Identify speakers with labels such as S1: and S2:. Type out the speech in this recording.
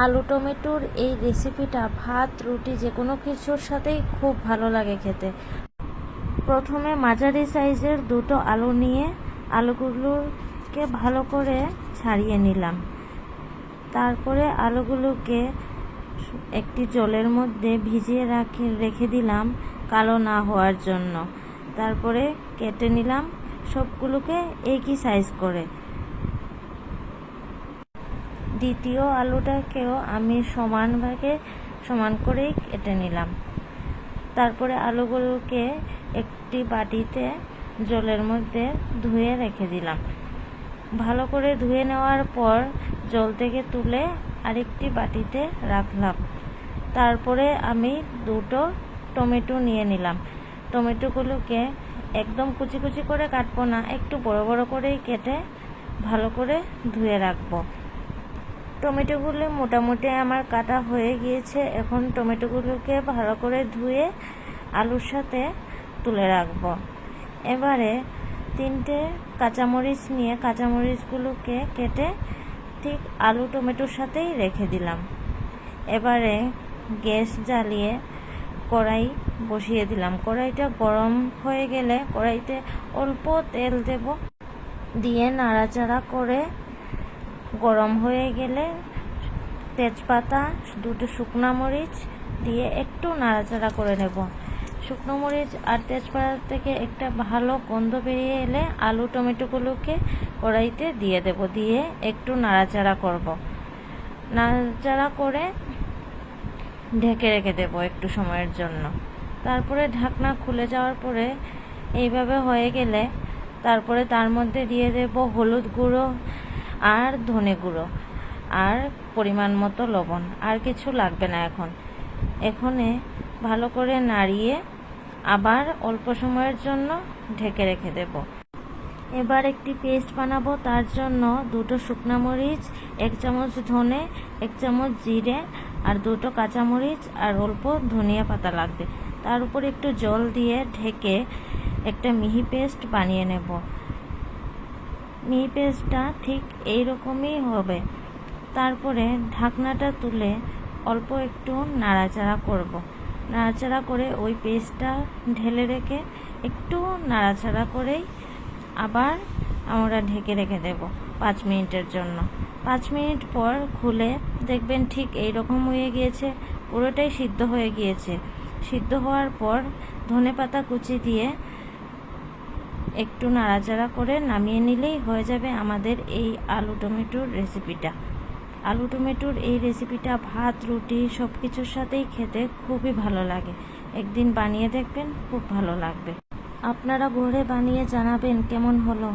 S1: আলু টমেটোর এই রেসিপিটা ভাত রুটি যে কোনো কিছুর সাথেই খুব ভালো লাগে খেতে। প্রথমে মাঝারি সাইজের দুটো আলু নিয়ে আলুগুলোকে ভালো করে ছাড়িয়ে নিলাম। তারপরে আলুগুলোকে একটি জলের মধ্যে ভিজিয়ে রেখে দিলাম কালো না হওয়ার জন্য। তারপরে কেটে নিলাম সবগুলোকে একই সাইজ করে। দ্বিতীয় আলুটাকেও আমি সমান করেই কেটে নিলাম। তারপরে আলুগুলোকে একটি বাটিতে জলের মধ্যে ধুয়ে রেখে দিলাম। ভালো করে ধুয়ে নেওয়ার পর জল থেকে তুলে আরেকটি বাটিতে রাখলাম। তারপরে আমি দুটো টমেটো নিয়ে নিলাম। টমেটোগুলোকে একদম কুচি কুচি করে কাটবো না, একটু বড় বড় করেই কেটে ভালো করে ধুয়ে রাখবো। টমেটোগুলো মোটামুটি আমার কাটা হয়ে গিয়েছে। এখন টমেটোগুলোকে ভালো করে ধুয়ে আলুর সাথে তুলে রাখবো। এবারে 3টে কাঁচামরিচ নিয়ে কাঁচামরিচগুলোকে কেটে ঠিক আলু টমেটোর সাথেই রেখে দিলাম। এবারে গ্যাস জ্বালিয়ে কড়াই বসিয়ে দিলাম। কড়াইটা গরম হয়ে গেলে কড়াইতে অল্প তেল দেব, দিয়ে নাড়াচাড়া করে গরম হয়ে গেলে তেজপাতা, দুটো শুকনো মরিচ দিয়ে একটু নাড়াচাড়া করে নেব। শুকনো মরিচ আর তেজপাতা থেকে একটা ভালো গন্ধ বেরিয়ে এলে আলু টমেটোগুলোকে কড়াইতে দিয়ে দেব, দিয়ে একটু নাড়াচাড়া করব। নাড়াচাড়া করে ঢেকে রেখে দেব একটু সময়ের জন্য। তারপরে ঢাকনা খুলে যাওয়ার পরে এইভাবে হয়ে গেলে তারপরে তার মধ্যে দিয়ে দেব হলুদ গুঁড়ো আর ধনে গুঁড়ো আর পরিমাণ মতো লবণ। আর কিছু লাগবে না। এখানে ভালো করে নাড়িয়ে আবার অল্প সময়ের জন্য ঢেকে রেখে দেব। এবার একটি পেস্ট বানাবো। তার জন্য দুটো শুকনো মরিচ, 1 চামচ ধনে, 1 চামচ জিরে আর দুটো কাঁচামরিচ আর অল্প ধনিয়া পাতা লাগবে। তার উপর একটু জল দিয়ে ঢেকে একটা মিহি পেস্ট বানিয়ে নেব। মিহি পেস্টটা ঠিক এই রকমই হবে। তারপরে ঢাকনাটা তুলে অল্প একটু নাড়াচাড়া করব। নাড়াচাড়া করে ওই পেস্টটা ঢেলে রেখে একটু নাড়াচাড়া করেই আবার আমরা ঢেকে রেখে দেব 5 মিনিটের জন্য। 5 মিনিট পর খুলে দেখবেন ঠিক এই রকম হয়ে গিয়েছে, পুরোটাই সিদ্ধ হয়ে গিয়েছে। সিদ্ধ হওয়ার পর ধনেপাতা কুচি দিয়ে একটু নাড়াচাড়া করে নামিয়ে নিলেই হয়ে যাবে আমাদের এই আলু টমেটোর রেসিপিটা। আলু টমেটোর এই রেসিপিটা ভাত রুটি সব কিছুর সাথেই খেতে খুবই ভালো লাগে। একদিন বানিয়ে দেখবেন, খুব ভালো লাগবে। আপনারা ঘরে বানিয়ে জানাবেন কেমন হলো।